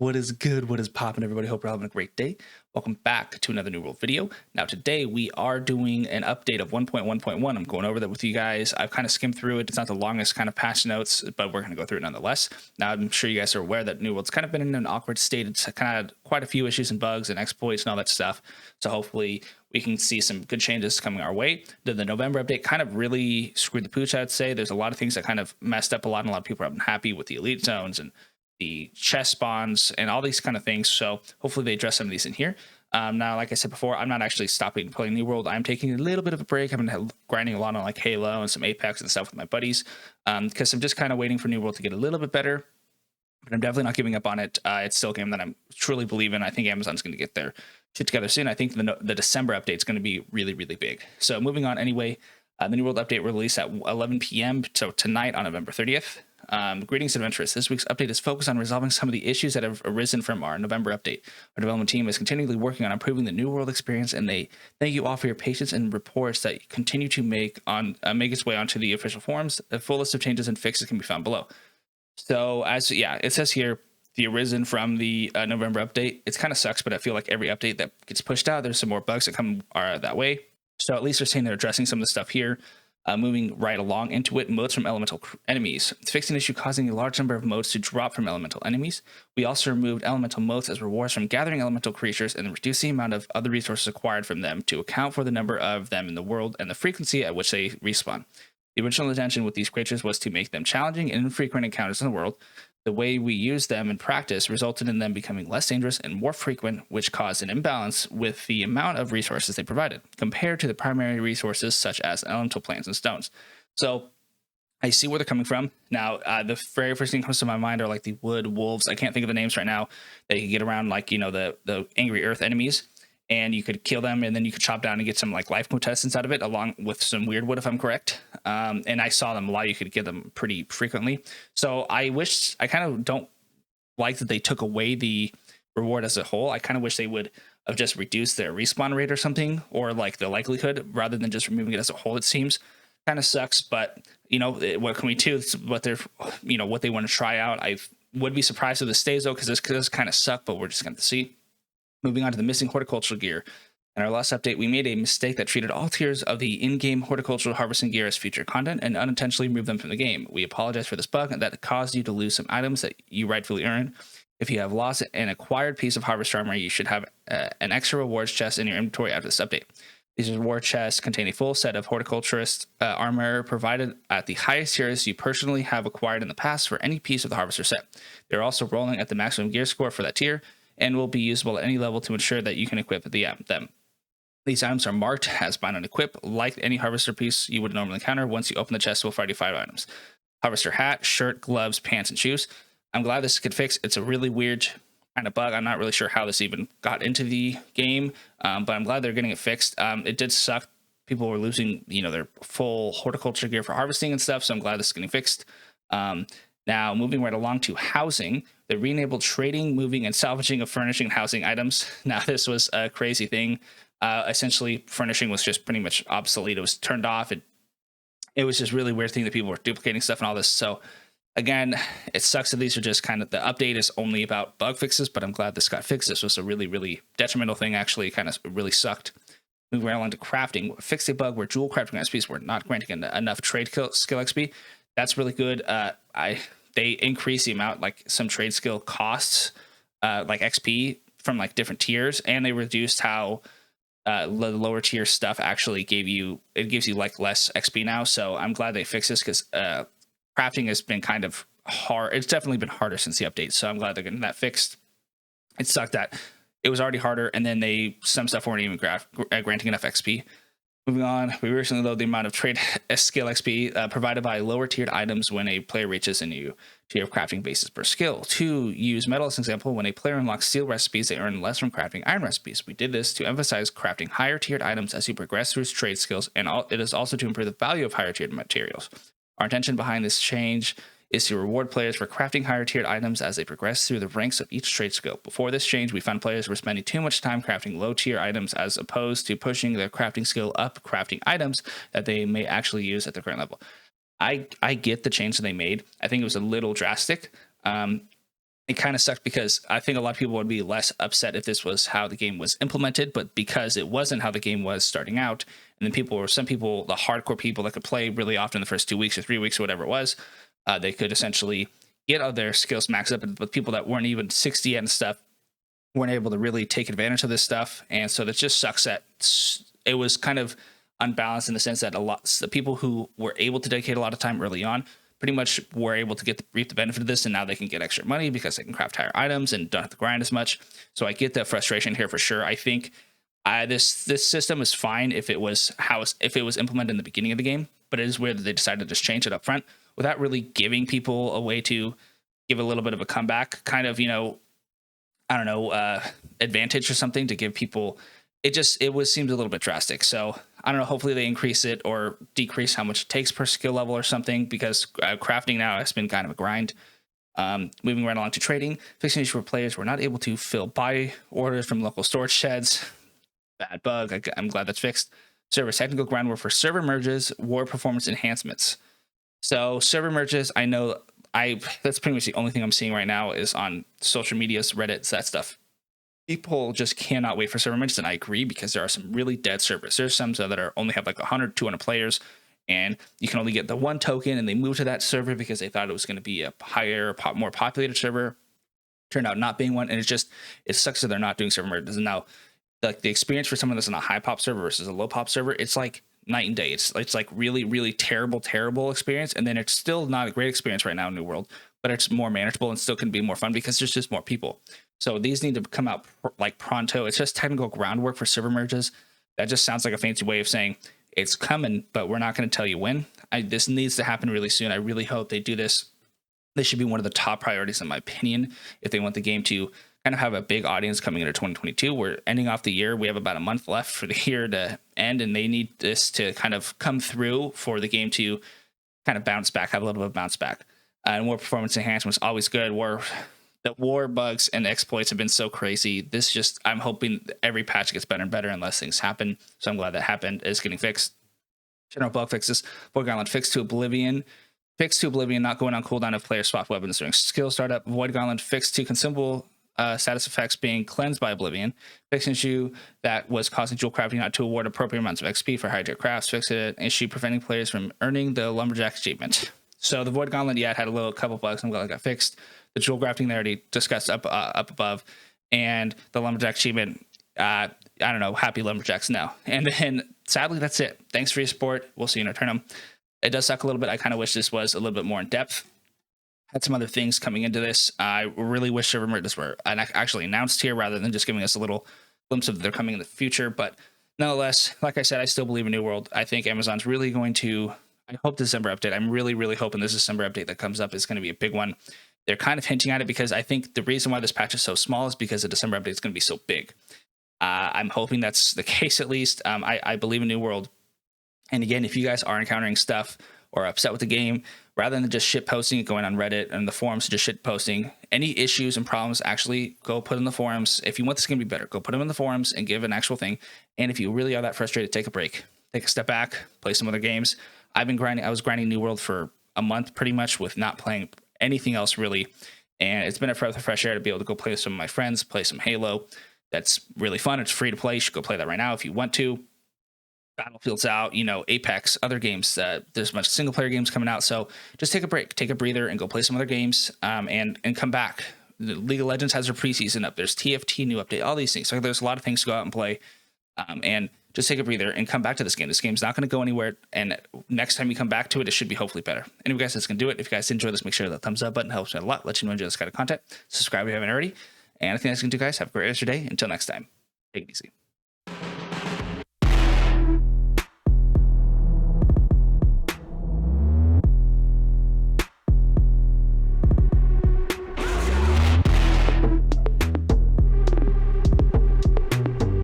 What is good? What is popping, everybody? Hope you're having a great day. Welcome back to another New World video. Now, today we are doing an update of 1.1.1. I'm going over that with you guys. I've kind of skimmed through it. It's not the longest kind of patch notes, but we're going to go through it nonetheless. Now, I'm sure you guys are aware that New World's kind of been in an awkward state. It's kind of had quite a few issues and bugs and exploits and all that stuff. So hopefully we can see some good changes coming our way. The November update kind of really screwed the pooch, I'd say. There's a lot of things that kind of messed up a lot, and a lot of people are unhappy with the elite zones and the chest spawns and all these kind of things. So hopefully they address some of these in here. Now, like I said before, I'm not actually stopping playing New World. I'm taking a little bit of a break. I've been grinding a lot on like Halo and some Apex and stuff with my buddies because I'm just kind of waiting for New World to get a little bit better. But I'm definitely not giving up on it. It's still a game that I'm truly believe in. I think Amazon's going to get their shit together soon. I think the December update is going to be really, really big. So moving on anyway, the New World update will release at 11 p.m. So tonight on November 30th. Greetings, adventurers. This week's update is focused on resolving some of the issues that have arisen from our November update. Our development team is continually working on improving the New World experience, and they thank you all for your patience and reports that continue to make its way onto the official forums. A full list of changes and fixes can be found below. So it says here the arisen from the November update. It kind of sucks, but I feel like every update that gets pushed out, there's some more bugs that come that way. So at least they're saying they're addressing some of the stuff here. Moving right along into it, motes from elemental enemies. It's fixed an issue causing a large number of motes to drop from elemental enemies. We also removed elemental motes as rewards from gathering elemental creatures and reduced the amount of other resources acquired from them to account for the number of them in the world and the frequency at which they respawn. The original intention with these creatures was to make them challenging and infrequent encounters in the world. The way we used them in practice resulted in them becoming less dangerous and more frequent, which caused an imbalance with the amount of resources they provided, compared to the primary resources such as elemental plants and stones. So I see where they're coming from. Now, the very first thing that comes to my mind are like the wood wolves. I can't think of the names right now. They could get around like, the angry earth enemies, and you could kill them, and then you could chop down and get some like life contestants out of it, along with some weird wood, if I'm correct. And I saw them a lot. You could get them pretty frequently. So I kind of don't like that they took away the reward as a whole. I kind of wish they would have just reduced their respawn rate or something, or like the likelihood, rather than just removing it as a whole. It seems kind of sucks, but what can we do? It's what they're, what they want to try out. I would be surprised if this stays though, because this does kind of suck, but we're just going to see. Moving on to the missing horticultural gear. In our last update, we made a mistake that treated all tiers of the in-game horticultural harvesting gear as future content and unintentionally removed them from the game. We apologize for this bug that caused you to lose some items that you rightfully earned. If you have lost an acquired piece of harvest armor, you should have an extra rewards chest in your inventory after this update. These reward chests contain a full set of horticulturist armor provided at the highest tiers you personally have acquired in the past for any piece of the harvester set. They're also rolling at the maximum gear score for that tier, and will be usable at any level to ensure that you can equip them. These items are marked as bind and equip, like any harvester piece you would normally encounter. Once you open the chest, we'll find you 5 items. Harvester hat, shirt, gloves, pants, and shoes. I'm glad this could fix. It's a really weird kind of bug. I'm not really sure how this even got into the game, but I'm glad they're getting it fixed. It did suck. People were losing, their full horticulture gear for harvesting and stuff, so I'm glad this is getting fixed. Now, moving right along to housing, they re-enabled trading, moving, and salvaging of furnishing and housing items. Now, this was a crazy thing. Essentially, furnishing was just pretty much obsolete. It was turned off. It was just really weird thing that people were duplicating stuff and all this. So, again, it sucks that these are just kind of, the update is only about bug fixes, but I'm glad this got fixed. This was a really, really detrimental thing, actually. Kind of really sucked. Moving right along to crafting, fixed a bug where jewel crafting XPs were not granting enough trade skill XP. That's really good. They increase the amount, like some trade skill costs, like XP from like different tiers, and they reduced how the lower tier stuff actually gives you like less XP now. So I'm glad they fixed this, because crafting has been kind of hard. It's definitely been harder since the update. So I'm glad they're getting that fixed. It sucked that it was already harder, and then some stuff weren't even granting enough XP. Moving on, we recently lowered the amount of trade skill XP provided by lower tiered items when a player reaches a new tier of crafting bases per skill. To use metal as an example, when a player unlocks steel recipes, they earn less from crafting iron recipes. We did this to emphasize crafting higher tiered items as you progress through trade skills, and it is also to improve the value of higher tiered materials. Our intention behind this change is to reward players for crafting higher tiered items as they progress through the ranks of each trade skill. Before this change, we found players were spending too much time crafting low tier items as opposed to pushing their crafting skill up, crafting items that they may actually use at their current level. I get the change that they made. I think it was a little drastic. it kind of sucked because I think a lot of people would be less upset if this was how the game was implemented, but because it wasn't how the game was starting out, and then some people, the hardcore people that could play really often the first 2 weeks or 3 weeks or whatever it was, they could essentially get all their skills maxed up, but people that weren't even 60 and stuff weren't able to really take advantage of this stuff. And so that just sucks that it was kind of unbalanced in the sense that the people who were able to dedicate a lot of time early on pretty much were able to reap the benefit of this, and now they can get extra money because they can craft higher items and don't have to grind as much. So I get the frustration here for sure. I think this system is fine if it was implemented in the beginning of the game, but it is weird that they decided to just change it up front without really giving people a way to give a little bit of a comeback, kind of, advantage or something to give people. It seemed a little bit drastic. So I don't know. Hopefully they increase it or decrease how much it takes per skill level or something, because crafting now has been kind of a grind. Moving right along to trading, fixing issues where players were not able to fill buy orders from local storage sheds. Bad bug. I'm glad that's fixed. Server technical groundwork for server merges, war performance enhancements. So server merges, I know that's pretty much the only thing I'm seeing right now is on social medias, Reddit, that stuff. People just cannot wait for server merges, and I agree, because there are some really dead servers. There's some that only have like 100, 200 players, and you can only get the one token, and they move to that server because they thought it was going to be a higher, more populated server. Turned out not being one, and it sucks that they're not doing server merges. And now, like, the experience for someone that's on a high pop server versus a low pop server, it's like night and day. It's like really, really terrible experience, and then it's still not a great experience right now in New World, but it's more manageable and still can be more fun because there's just more people. So these need to come out like pronto. It's just technical groundwork for server merges. That just sounds like a fancy way of saying it's coming, but we're not going to tell you when. This needs to happen really soon. I really hope they do this. This should be one of the top priorities, in my opinion, if they want the game to kind of have a big audience coming into 2022. We're ending off the year. We have about a month left for the year to end, and they need this to kind of come through for the game to kind of bounce back, have a little bit of bounce back. And more performance enhancements, always good. The war bugs and exploits have been so crazy. I'm hoping every patch gets better and better unless things happen. So I'm glad that happened. It's getting fixed. General bug fixes. Void Gauntlet fixed to Oblivion. Fixed to Oblivion, not going on cooldown if players swap weapons during skill startup. Void Gauntlet fixed to consumable status effects being cleansed by Oblivion. Fixed an issue that was causing jewel crafting not to award appropriate amounts of XP for high tier crafts. Fixed an issue preventing players from earning the Lumberjack achievement. So the Void Gauntlet, it had a couple bugs. I'm glad it got fixed. The jewel crafting they already discussed up above, and the Lumberjack achievement. I don't know. Happy Lumberjacks now. And then sadly, that's it. Thanks for your support. We'll see you in Eternum. It does suck a little bit. I kind of wish this was a little bit more in depth. Had some other things coming into this. I really wish server merges were actually announced here rather than just giving us a little glimpse of they're coming in the future. But nonetheless, like I said, I still believe in New World. I think Amazon's really going to. I hope December update. I'm really, really hoping this December update that comes up is going to be a big one. They're kind of hinting at it because I think the reason why this patch is so small is because the December update is going to be so big. I'm hoping that's the case at least. I believe in New World. And again, if you guys are encountering stuff or upset with the game, rather than just shit posting it going on Reddit and the forums, just shit posting, any issues and problems, actually go put in the forums. If you want this game to be better, go put them in the forums and give an actual thing. And if you really are that frustrated, take a break. Take a step back, play some other games. I was grinding New World for a month pretty much with not playing anything else really. And it's been a breath of fresh air to be able to go play with some of my friends, play some Halo. That's really fun. It's free to play. You should go play that right now if you want to. Battlefield's out, Apex, other games. There's a bunch of single player games coming out. So just take a break, take a breather, and go play some other games and come back. The League of Legends has their preseason up. There's TFT new update, all these things. So there's a lot of things to go out and play. And just take a breather and come back to this game. This game's not going to go anywhere. And next time you come back to it, it should be hopefully better. Anyway, guys, that's going to do it. If you guys enjoy this, make sure that thumbs up button helps me out a lot. Let you know enjoy this kind of content. Subscribe if you haven't already. And I think that's going to do, guys. Have a great rest of your day. Until next time, take it easy.